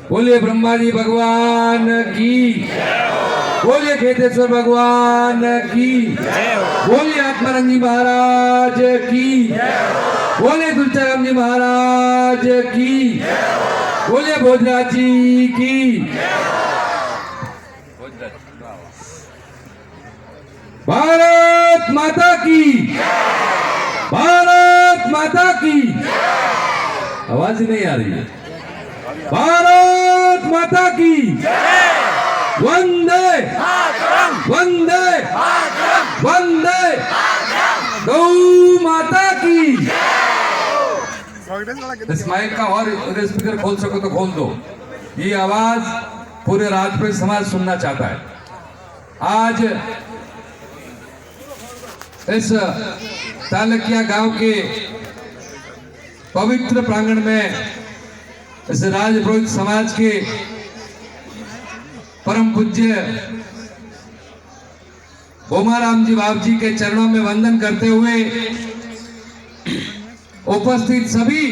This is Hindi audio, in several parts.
बोलिए ब्रह्मा जी भगवान की, बोलिए खेतेश्वर भगवान की, बोलिए आत्मानंद जी महाराज की, बोलिए तुलसीराम जी महाराज की, बोलिए भोजराज जी की। भारत माता की, भारत माता की। आवाज ही नहीं आ रही है। भारत माता की, वंदे वंदे वंदे, गौ माता की। इस माइक का और स्पीकर खोल सको तो खोल दो। ये आवाज पूरे राजपूत समाज सुनना चाहता है। आज इस तालकिया गांव के पवित्र प्रांगण में इस राजपुरोहित समाज के परम पूज्य बोमाराम जी बाप जी के चरणों में वंदन करते हुए उपस्थित सभी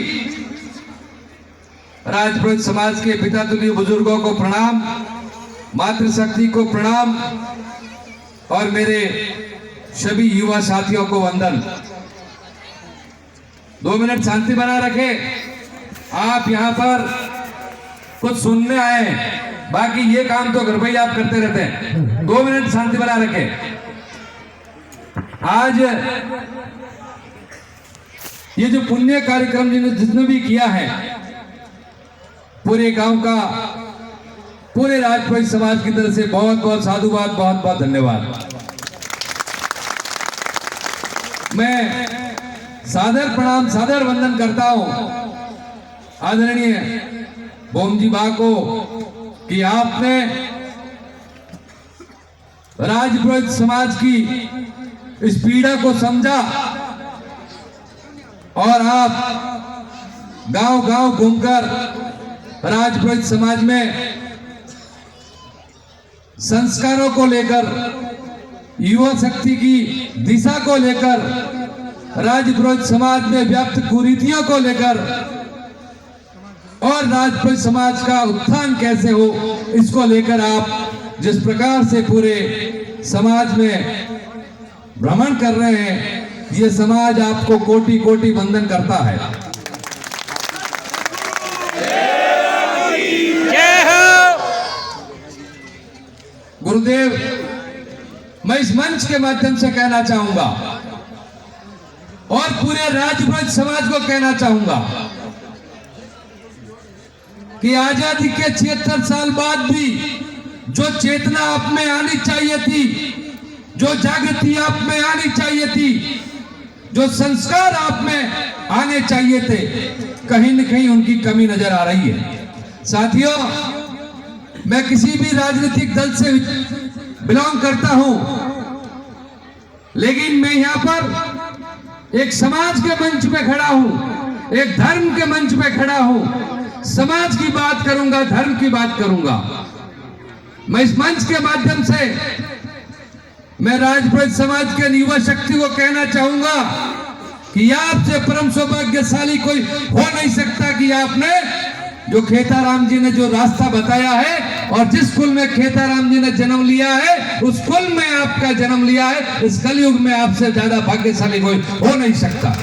राजपुरोहित समाज के पिता तुल्य बुजुर्गों को प्रणाम, मातृशक्ति को प्रणाम और मेरे सभी युवा साथियों को वंदन। 2 मिनट शांति बना रखें। आप यहाँ पर कुछ सुनने आए, बाकी ये काम तो घर पे ही आप करते रहते हैं। 2 मिनट शांति बना रखें। आज ये जो पुण्य कार्यक्रम जिसने भी किया है, पूरे गांव का, पूरे राजपूत समाज की तरफ से बहुत बहुत साधुवाद, बहुत बहुत धन्यवाद। मैं सादर प्रणाम, सादर वंदन करता हूं आदरणीय बोम जी बा को कि आपने राजपुरोहित समाज की इस पीड़ा को समझा और आप गांव-गांव घूमकर राजपुरोहित समाज में संस्कारों को लेकर, युवा शक्ति की दिशा को लेकर, राजपुरोहित समाज में व्याप्त कुरीतियों को लेकर और राजपुरोहित समाज का उत्थान कैसे हो, इसको लेकर आप जिस प्रकार से पूरे समाज में भ्रमण कर रहे हैं, ये समाज आपको कोटि कोटि वंदन करता है। गुरुदेव, मैं इस मंच के माध्यम से कहना चाहूंगा और पूरे राजपुरोहित समाज को कहना चाहूंगा कि आजादी के 76 साल बाद भी जो चेतना आप में आनी चाहिए थी, जो जागृति आप में आनी चाहिए थी, जो संस्कार आप में आने चाहिए थे, कहीं न कहीं उनकी कमी नजर आ रही है। साथियों, मैं किसी भी राजनीतिक दल से बिलोंग करता हूं, लेकिन मैं यहां पर एक समाज के मंच पे खड़ा हूं, एक धर्म के मंच पे खड़ा हूं। समाज की बात करूंगा, धर्म की बात करूंगा। मैं इस मंच के माध्यम से मैं राजपुरोहित समाज के युवा शक्ति को कहना चाहूंगा कि आपसे परम सौभाग्यशाली कोई हो नहीं सकता कि आपने जो खेताराम जी ने जो रास्ता बताया है और जिस कुल में खेताराम जी ने जन्म लिया है, उस कुल में आपका जन्म लिया है। इस कलयुग में आपसे ज्यादा भाग्यशाली कोई हो नहीं सकता।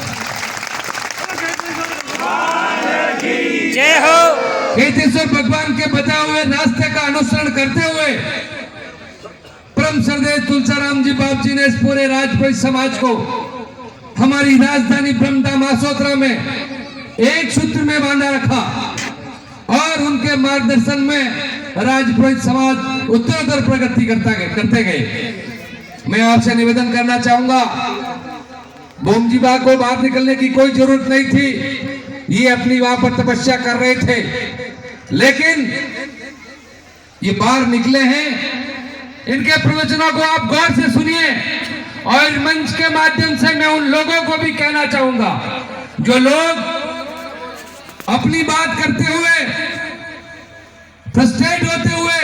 जय हो। खेतेश्वर भगवान के बताए हुए रास्ते का अनुसरण करते हुए परम श्रद्धेय तुलसीराम जी बाप जी ने इस पूरे राजपूत समाज को हमारी राजधानी ब्रह्मधाम आसोतरा में एक सूत्र में बांधा रखा और उनके मार्गदर्शन में राजपुरोहित समाज उत्तरोत्तर प्रगति करते गए। मैं आपसे निवेदन करना चाहूंगा, बोम जी बा को बाहर निकलने की कोई जरूरत नहीं थी, ये अपनी वहां पर तपस्या कर रहे थे, लेकिन ये बाहर निकले हैं। इनके प्रवचनों को आप गौर से सुनिए और मंच के माध्यम से मैं उन लोगों को भी कहना चाहूंगा जो लोग अपनी बात करते हुए, फ्रस्ट्रेट होते हुए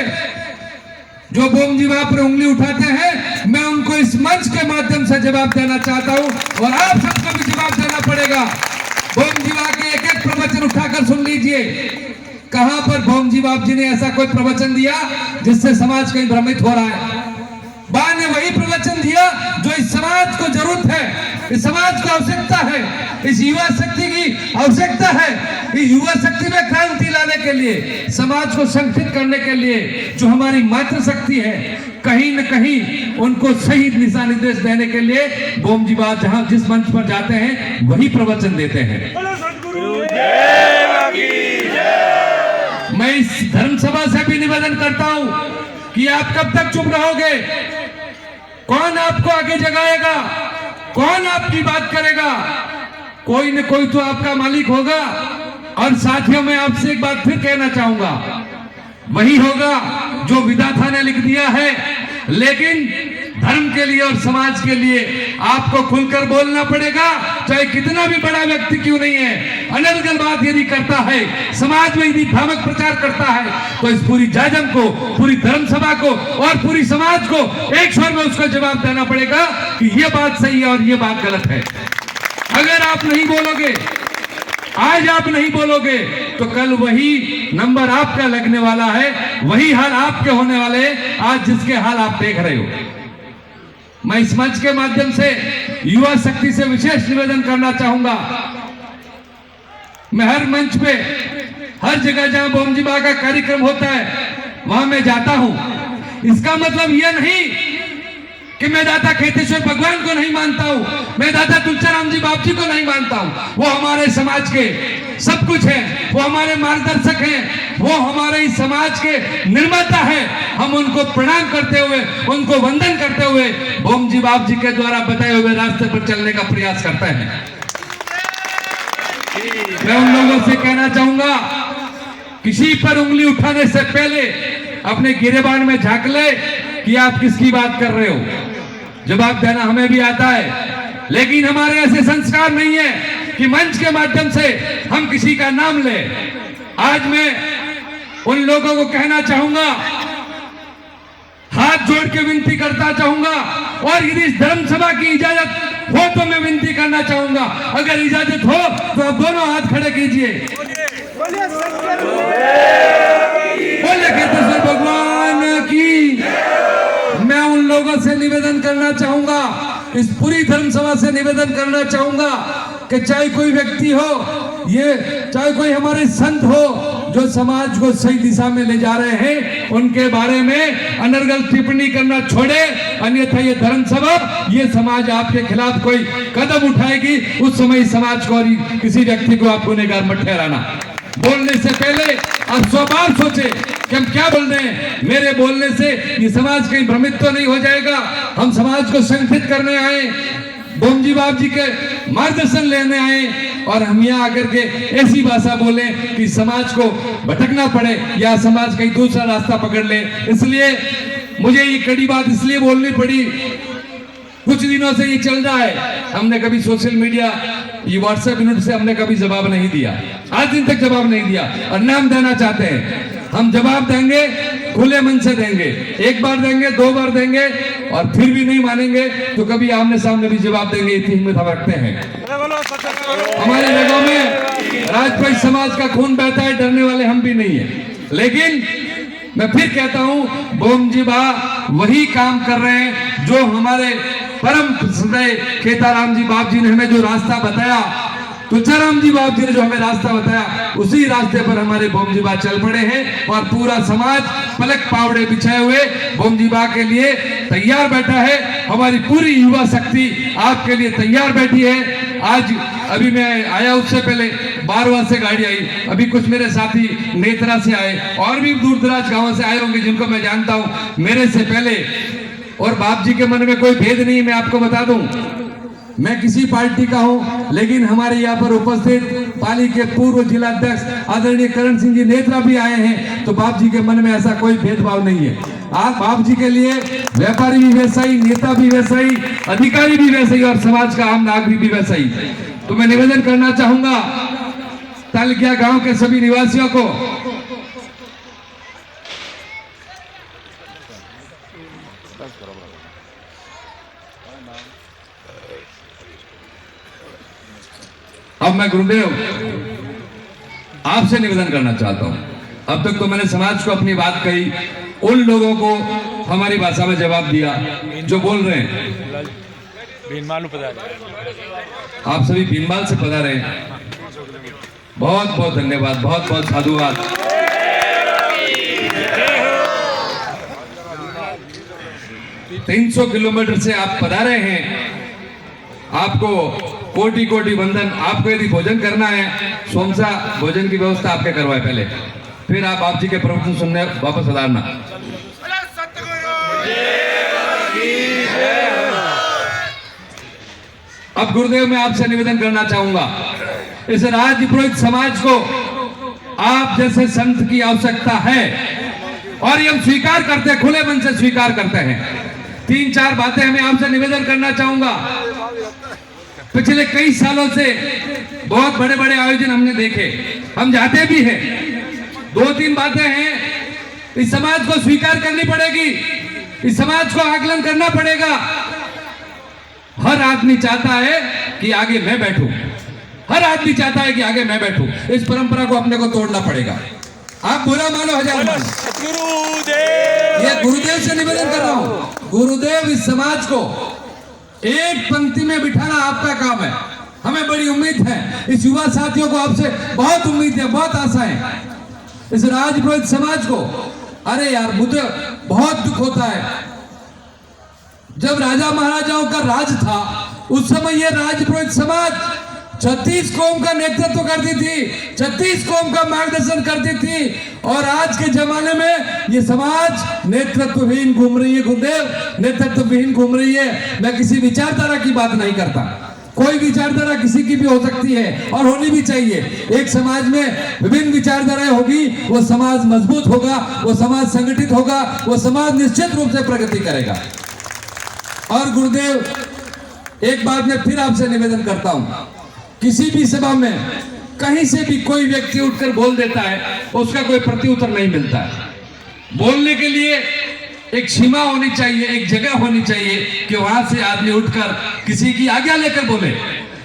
जो बोम जी वहां पर उंगली उठाते हैं, मैं उनको इस मंच के माध्यम से जवाब देना चाहता हूं और आप सबको भी जवाब देना पड़ेगा। बोम जी वहां के एक एक प्रवचन उठाकर सुन लीजिए। कहां पर भोमजी बाप जी ने ऐसा कोई प्रवचन दिया जिससे समाज कहीं भ्रमित हो रहा है? बा ने वही प्रवचन दिया जो इस समाज को जरूरत है, इस समाज को आवश्यकता है, इस युवा शक्ति की आवश्यकता है। इस युवा शक्ति में क्रांति लाने के लिए, समाज को संगठित करने के लिए जो हमारी मातृ शक्ति है, कहीं न कहीं उनको सही दिशा निर्देश देने के लिए भोमजी बाप जहां जिस मंच पर जाते हैं वही प्रवचन देते हैं। मैं इस धर्म सभा से भी निवेदन करता हूं कि आप कब तक चुप रहोगे? कौन आपको आगे जगाएगा? कौन आपकी बात करेगा? कोई न कोई तो आपका मालिक होगा। और साथियों, मैं आपसे एक बात फिर कहना चाहूंगा, वही होगा जो विधाता ने लिख दिया है, लेकिन धर्म के लिए और समाज के लिए आपको खुलकर बोलना पड़ेगा, चाहे कितना भी बड़ा व्यक्ति क्यों नहीं है। अनर्गल बात यदि करता है, समाज में यदि भ्रामक प्रचार करता है, तो इस पूरी जाजम को, पूरी धर्म सभा को और पूरी समाज को एक स्वर में उसको जवाब देना पड़ेगा कि ये बात सही है और ये बात गलत है। अगर आप नहीं बोलोगे, आज आप नहीं बोलोगे, तो कल वही नंबर आपका लगने वाला है, वही हाल आपके होने वाले हैं आज जिसके हाल आप देख रहे हो। मैं इस मंच के माध्यम से युवा शक्ति से विशेष निवेदन करना चाहूंगा। मैं हर मंच पे, हर जगह जहां भोमजी बा का कार्यक्रम होता है वहां मैं जाता हूं। इसका मतलब यह नहीं कि मैं दादा खेतेश्वर भगवान को नहीं मानता हूं, मैं दादा तुलसीराम जी बाप जी को नहीं मानता हूं। वो हमारे समाज के सब कुछ है, वो हमारे मार्गदर्शक हैं, वो हमारे इस समाज के निर्माता है। हम उनको प्रणाम करते हुए, उनको वंदन करते हुए भोमजी बाप जी के द्वारा बताए हुए रास्ते पर चलने का प्रयास करते हैं। मैं उन लोगों से कहना चाहूंगा, किसी पर उंगली उठाने से पहले अपने गिरेबान में झांक ले कि आप किसकी बात कर रहे हो। जवाब देना हमें भी आता है, लेकिन हमारे ऐसे संस्कार नहीं है कि मंच के माध्यम से हम किसी का नाम ले। आज मैं उन लोगों को कहना चाहूंगा, हाथ जोड़ के विनती करता चाहूंगा, और यदि इस धर्म सभा की इजाजत हो तो मैं विनती करना चाहूंगा, अगर इजाजत हो तो आप दोनों हाथ खड़े कीजिए। बोले खेतेश्वर भगवान की। मैं उन लोगों से निवेदन करना चाहूंगा, इस पूरी धर्म सभा से निवेदन करना चाहूंगा कि चाहे कोई व्यक्ति हो, ये चाहे कोई हमारे संत हो जो समाज को सही दिशा में ले जा रहे हैं, उनके बारे में अनर्गल टिप्पणी करना छोड़े, अन्यथा ये धर्म सभा, ये समाज आपके खिलाफ कोई कदम उठाएगी, उस समय इस समाज को और किसी व्यक्ति को आप गुनहगार मत ठहराना। बोलने से पहले आप 100 बार सोचे कि हम क्या बोल रहे हैं। मेरे बोलने से ये समाज कहीं भ्रमित तो नहीं हो जाएगा। हम समाज को संगठित करने आए, भोमजी बाप जी के मार्गदर्शन लेने आए, और हम यहाँ आकर के ऐसी भाषा बोले कि समाज को भटकना पड़े या समाज कहीं दूसरा रास्ता पकड़ ले। इसलिए मुझे ये कड़ी बात इसलिए बोलनी पड़ी, कुछ दिनों से ये चल रहा है, हमने कभी सोशल मीडिया, ये व्हाट्सएप यूनिट से हमने कभी जवाब नहीं दिया, आज दिन तक जवाब नहीं दिया, और नाम देना चाहते हैं। हम जवाब देंगे, खुले मन से देंगे, एक बार देंगे, 2 बार देंगे, और फिर भी नहीं मानेंगे तो कभी आमने सामने भी जवाब देंगे। इतनी हिम्मत हम रखते हैं। हमारे रगों में राजपूत समाज का खून बहता है, डरने वाले हम भी नहीं है। लेकिन मैं फिर कहता हूं, भोमजी बा वही काम कर रहे हैं जो हमारे परम श्रद्धेय खेताराम जी बाप जी ने हमें जो रास्ता बताया, तुलसीराम जी बाप जी ने जो हमें रास्ता बताया, उसी रास्ते पर हमारे भोमजी बा चल पड़े हैं, और पूरा समाज पलक पावड़े बिछाए हुए भोमजी बा के लिए तैयार बैठा है। हमारी पूरी युवा शक्ति आपके लिए तैयार बैठी है। आज अभी मैं आया, उससे पहले बारवा से गाड़ी आई, अभी कुछ मेरे साथी नेत्रा से आए, और भी दूर दराज गांवों से आए होंगे जिनको मैं जानता हूं मेरे से पहले। और बाप जी के मन में कोई भेद नहीं, मैं आपको बता दूं, मैं किसी पार्टी का हूं, लेकिन हमारे यहाँ पर उपस्थित पाली के पूर्व जिला अध्यक्ष आदरणीय करण सिंह जी नेत्रा भी आए हैं, तो बाप जी के मन में ऐसा कोई भेदभाव नहीं है। आप बाप जी के लिए व्यापारी भी वैसा ही, नेता भी वैसा ही, अधिकारी भी वैसा ही, और समाज का आम नागरिक भी वैसा ही। तो मैं निवेदन करना चाहूंगा तालकिया गांव के सभी निवासियों को, अब मैं गुरुदेव आपसे निवेदन करना चाहता हूं, अब तक तो मैंने समाज को अपनी बात कही, उन लोगों को हमारी भाषा में जवाब दिया जो बोल रहे हैं। आप सभी भीनमाल से पधारे हैं, बहुत बहुत धन्यवाद, बहुत बहुत साधुवाद। तीन 300 किलोमीटर से आप पधारे हैं, आपको कोटि कोटि वंदन। आपको यदि भोजन करना है, सोमसा भोजन की व्यवस्था आपके करवाए पहले, फिर आप जी के प्रवचन सुनने वापस पधारना। अब गुरुदेव मैं आपसे निवेदन करना चाहूंगा, इस राज्य पुरोहित समाज को आप जैसे संत की आवश्यकता है और ये हम स्वीकार करते हैं, खुले मन से स्वीकार करते हैं। 3-4 बातें हमें आपसे निवेदन करना चाहूंगा। पिछले कई सालों से बहुत बड़े बड़े आयोजन हमने देखे, हम जाते भी हैं। 2-3 बातें हैं, इस समाज को स्वीकार करनी पड़ेगी, इस समाज को आकलन करना पड़ेगा। हर आदमी चाहता है कि आगे मैं बैठूं, हर आदमी चाहता है कि आगे मैं बैठूं। इस परंपरा को अपने को तोड़ना पड़ेगा। आप बुरा मानो हजार मानो, ये गुरुदेव से निवेदन कर रहा हूं। गुरुदेव इस समाज को एक पंक्ति में बिठाना आपका काम है। हमें बड़ी उम्मीद है, इस युवा साथियों को आपसे बहुत उम्मीद है, बहुत आशा है इस राजपुरोहित समाज को। अरे यार, मुझे बहुत दुख होता है, जब राजा महाराजाओं का राज था उस समय ये राजपुरोहित समाज 36 कौम का नेतृत्व करती थी, 36 कौम का मार्गदर्शन करती थी, और आज के जमाने में ये समाज नेतृत्वहीन घूम रही है। गुरुदेव, नेतृत्वहीन घूम रही है। मैं किसी विचारधारा की बात नहीं करता, कोई विचारधारा किसी की भी हो सकती है और होनी भी चाहिए। एक समाज में विभिन्न विचारधाराएं होगी, वो समाज मजबूत होगा, वो समाज संगठित होगा, वो समाज निश्चित रूप से प्रगति करेगा। और गुरुदेव, एक बात मैं फिर आपसे निवेदन करता हूं, किसी भी सभा में कहीं से भी कोई व्यक्ति उठकर बोल देता है, उसका कोई प्रत्युत्तर नहीं मिलता है। बोलने के लिए एक सीमा होनी चाहिए, एक जगह होनी चाहिए कि वहां से आदमी उठकर किसी की आज्ञा लेकर बोले।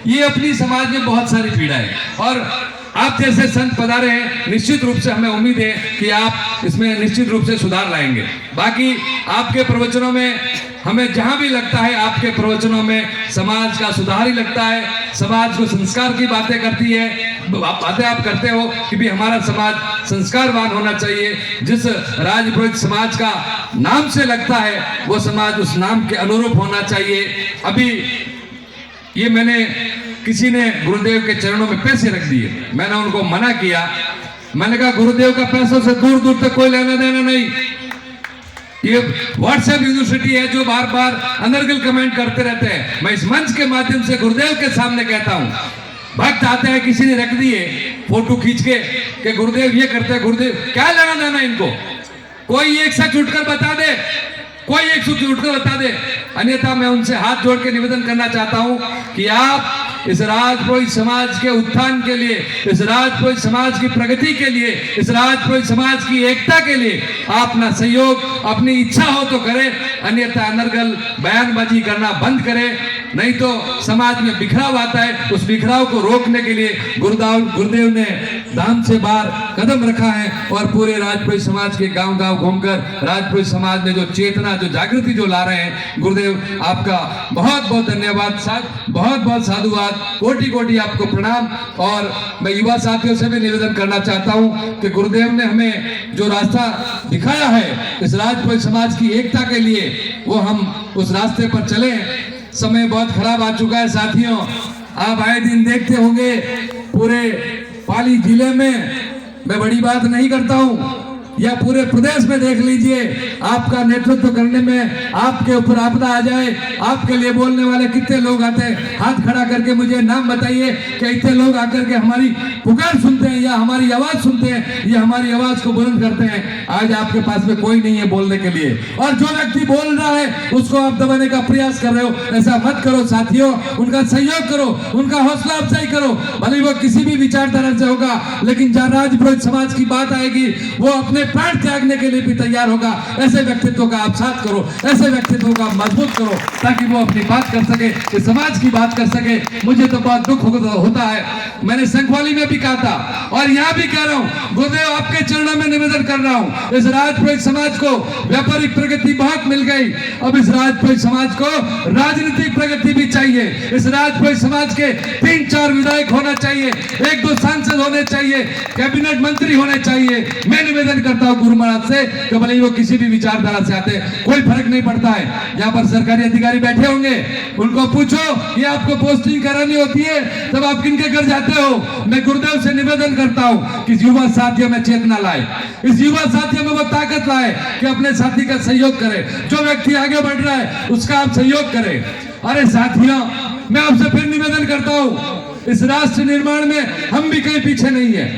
ये अपनी समाज में बहुत सारी पीड़ा है, और आप जैसे संत पधारे हैं, निश्चित रूप से हमें उम्मीद है कि आप इसमें निश्चित रूप से सुधार लाएंगे। बाकी आपके प्रवचनों में हमें जहां भी लगता है, आपके प्रवचनों में समाज का सुधार ही लगता है, समाज को संस्कार की बातें करती है, बातें आप करते हो कि भी हमारा समाज संस्कारवान होना चाहिए। जिस राजपुरोहित समाज का नाम से लगता है, वो समाज उस नाम के अनुरूप होना चाहिए। अभी ये मैंने, किसी ने गुरुदेव के चरणों में पैसे रख दिए, मैंने उनको मना किया। मैंने कहा गुरुदेव का पैसों से दूर दूर तक कोई लेना देना नहीं। ये व्हाट्सएप यूनिवर्सिटी है जो बार बार अनर्गल कमेंट करते रहते हैं। मैं इस मंच के माध्यम से गुरुदेव के सामने कहता हूं, भक्त आते हैं, किसी ने रख दिए फोटो खींच के कि गुरुदेव ये करते हैं, गुरुदेव क्या लेना देना इनको। कोई एक शख्स उठकर बता दे, कोई एक शख्स उठकर बता दे, अन्यथा मैं उनसे हाथ जोड़ के निवेदन करना चाहता हूं कि आप इस राजपुरोहित समाज के उत्थान के लिए, इस राजपुरोहित समाज की प्रगति के लिए, इस राजपुरोहित समाज की एकता के लिए आप अपना सहयोग, अपनी इच्छा हो तो करें, अन्यथा अनर्गल बयानबाजी करना बंद करें। नहीं तो समाज में बिखराव आता है, उस बिखराव को रोकने के लिए गुरुदेव ने धाम से बाहर कदम रखा है, और पूरे राजपुरोहित समाज के गांव गांव घूमकर राजपुरोहित समाज में जो चेतना, जो जागृति जो ला रहे हैं, गुरुदेव आपका बहुत बहुत धन्यवाद, बहुत बहुत साधुवाद, कोटि कोटि आपको प्रणाम। और मैं युवा साथियों से भी निवेदन करना चाहता हूं कि गुरुदेव ने हमें जो रास्ता दिखाया है इस राजपुरोहित समाज की एकता के लिए, वो हम उस रास्ते पर चले। समय बहुत खराब आ चुका है साथियों, आप आए दिन देखते होंगे पूरे पाली जिले में, मैं बड़ी बात नहीं करता हूं, या पूरे प्रदेश में देख लीजिए, आपका नेतृत्व करने में आपके ऊपर आपदा आ जाए, आपके लिए बोलने वाले कितने लोग आते हैं। हाथ खड़ा करके मुझे नाम बताइए कि इतने लोग आकर के हमारी पुकार सुनते हैं या हमारी आवाज सुनते हैं या हमारी आवाज को बुलंद करते हैं। आज आपके पास में कोई नहीं है बोलने के लिए, और जो व्यक्ति बोल रहा है उसको आप दबाने का प्रयास कर रहे हो। ऐसा मत करो साथियों, उनका सहयोग करो, उनका हौसला अफजाई करो। भले वो किसी भी विचारधारा से होगा, लेकिन जहाँ राजपुरोहित समाज की बात आएगी, वो अपने अपने प्राण त्यागने के लिए भी तैयार होगा, ऐसे व्यक्तित्व का आप साथ करो, ऐसे व्यक्तित्व का मजबूत करो, ताकि वो अपनी बात कर सके, इस समाज की बात कर सके। मुझे तो बहुत दुख होता है, मैंने संखवाली में भी कहा था और यहाँ भी कह रहा हूँ, गुरुदेव आपके चरणों में निवेदन कर रहा हूँ, इस राजपुरोहित समाज को व्यापारिक प्रगति बहुत मिल गई, अब इस राजपुरोहित समाज को राजनीतिक प्रगति भी चाहिए। इस राजपुरोहित समाज के 3-4 विधायक होना चाहिए, 1-2 सांसद होने चाहिए, कैबिनेट मंत्री होने चाहिए। मैं निवेदन करता हूँ गुरु महाराज से कि भले वो किसी भी विचारधारा से आते, कोई फर्क नहीं पड़ता है। यहाँ पर सरकारी अधिकारी बैठे होंगे, उनको पूछो कि आपको पोस्टिंग करानी होती है तब आप किनके घर जाते हो। मैं गुरुदेव से निवेदन करता हूँ कि युवा साथियों में चेतना लाए, इस युवा साथियों में वो ताकत लाए कि अपने साथी का सहयोग करे, जो व्यक्ति आगे बढ़ रहा है उसका आप सहयोग करें। अरे साथियों, मैं आपसे फिर निवेदन करता हूँ, इस राष्ट्र निर्माण में हम भी कहीं पीछे नहीं है,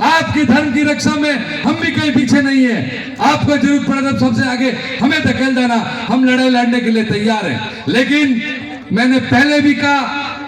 आपकी धर्म की रक्षा में हम भी कहीं पीछे नहीं है। आपको जरूरत पड़े तब सबसे आगे हमें धकेल देना, हम लड़ाई लड़ने के लिए तैयार हैं। लेकिन मैंने पहले भी कहा,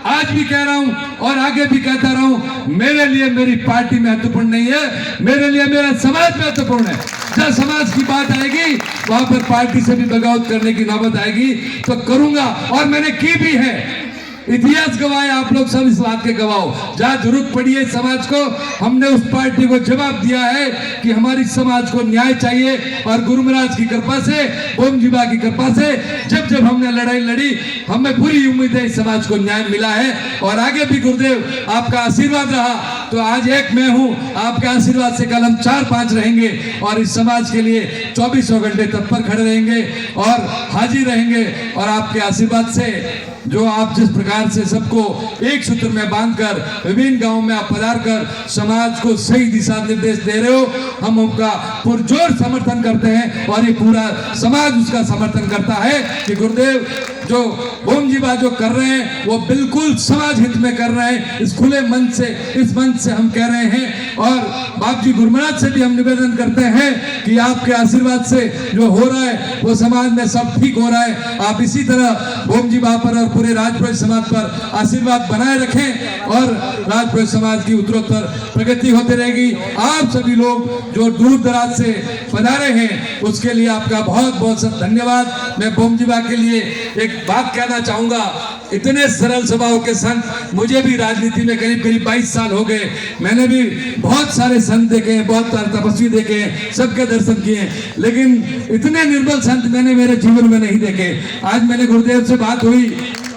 आज भी कह रहा हूं और आगे भी कहता रहा हूं, मेरे लिए मेरी पार्टी महत्वपूर्ण नहीं है, मेरे लिए मेरा समाज महत्वपूर्ण है। जब समाज की बात आएगी वहां पर पार्टी से भी बगावत करने की नौबत आएगी तो करूंगा, और मैंने की भी है। इतिहास गवाह, आप लोग सब इस बात के गवाह हो। जहां जरूरत पड़ी है समाज को, हमने उस पार्टी को जवाब दिया है कि हमारी समाज को न्याय चाहिए, और गुरु महाराज की कृपा से, ओम जीवा की कृपा से जब जब हमने लड़ाई लड़ी, हमें पूरी उम्मीद है इस समाज को न्याय मिला है। और आगे भी गुरुदेव आपका आशीर्वाद रहा तो आज एक मैं हूं, आपके आशीर्वाद से कल हम 4-5 रहेंगे और इस समाज के लिए 24 घंटे तत्पर खड़े रहेंगे और हाजिर रहेंगे। और आपके आशीर्वाद से जो आप जिस प्रकार से सबको एक सूत्र में बांधकर विभिन्न गांवों में आप पधार कर समाज को सही दिशा निर्देश दे रहे हो, हम उनका पुरजोर समर्थन करते हैं और ये पूरा समाज उसका समर्थन करता है कि गुरुदेव जो ओम जीवा जो कर रहे हैं वो बिल्कुल समाज हित में कर रहे हैं। इस खुले मन से, इस मंच से हम कह रहे हैं, और बाप जी गुरु महाराज से भी हम निवेदन करते हैं कि आपके आशीर्वाद से जो हो रहा है वो समाज में सब ठीक हो रहा है। आप इसी तरह ओम जीवा पर और पूरे राजपुरोहित समाज पर आशीर्वाद बनाए रखें और राजपुरोहित समाज की उत्तरोत्तर प्रगति होती रहेगी। आप सभी लोग जो दूर दराज से पधारे हैं उसके लिए आपका बहुत बहुत धन्यवाद। मैं ओम जीवा के लिए एक बात कहना चाहूंगा, इतने सरल स्वभाव के संत, मुझे भी राजनीति में करीब 22 साल हो गए, मैंने भी बहुत सारे संत देखे हैं, बहुत सारे तपस्वी देखे हैं, सबके दर्शन किए हैं, लेकिन इतने निर्बल संत मैंने मेरे जीवन में नहीं देखे। आज मैंने गुरुदेव से बात हुई,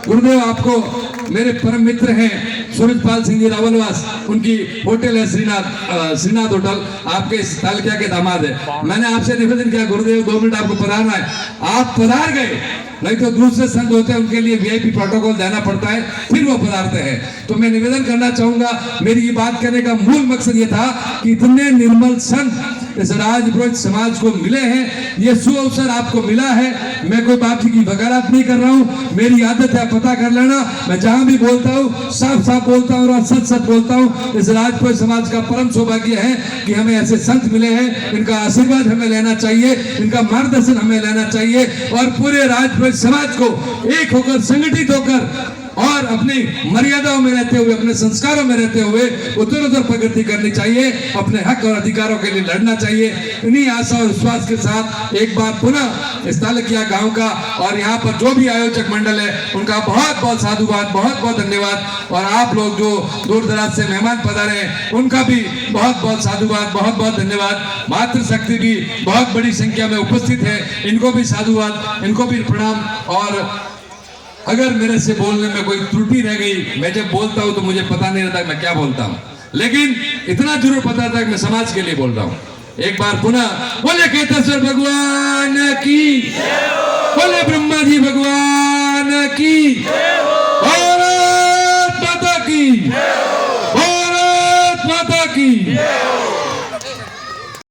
गुरुदेव आपको मेरे परम मित्र हैं सूरजपाल सिंह जी रावलवास, उनकी होटल है श्रीनाथ होटल, आपके तालकिया के दामाद है। मैंने आपसे निवेदन किया गुरुदेव 2 मिनट आपको पधारना है, आप पधार गए, नहीं तो दूसरे संत होते हैं उनके लिए वीआईपी प्रोटोकॉल देना पड़ता है, फिर वो पधारते हैं। तो मैं निवेदन करना चाहूंगा, मेरी ये बात करने का मूल मकसद ये था कि इतने निर्मल संत इस राजपुरोहित समाज को मिले हैं, ये सुअवसर आपको मिला है। मैं कोई बात की वकालत नहीं कर रहा हूँ, मेरी आदत है पता कर लेना, मैं जहां भी बोलता हूँ साफ साफ बोलता हूँ और सच सच बोलता हूँ। इस राजपुरोहित समाज का परम सौभाग्य है कि हमें ऐसे संत मिले हैं, इनका आशीर्वाद हमें लेना चाहिए, इनका मार्गदर्शन हमें लेना चाहिए, और पूरे राजपुरोहित समाज को एक होकर, संगठित होकर और अपनी मर्यादाओं में रहते हुए, अपने संस्कारों में रहते हुए उत्तरोत्तर प्रगति करनी चाहिए, अपने हक और अधिकारों के लिए लड़ना चाहिए। इन्हीं आशा और विश्वास के साथ एक बार पुनः इस तालकिया गांव का और यहाँ पर जो भी आयोजक मंडल है उनका बहुत बहुत साधुवाद, बहुत बहुत धन्यवाद। और आप लोग जो दूर दराज से मेहमान पधारे हैं उनका भी बहुत बहुत साधुवाद, बहुत बहुत धन्यवाद। मातृशक्ति भी बहुत बड़ी संख्या में उपस्थित है, इनको भी साधुवाद, इनको भी प्रणाम। और अगर मेरे से बोलने में कोई त्रुटि रह गई, मैं जब बोलता हूं तो मुझे पता नहीं रहता मैं क्या बोलता हूं, लेकिन इतना जरूर पता था कि मैं समाज के लिए बोल रहा हूं। एक बार पुनः बोले केतेश्वर भगवान की, बोले ब्रह्मा जी भगवान की, भारत माता की, भारत माता की।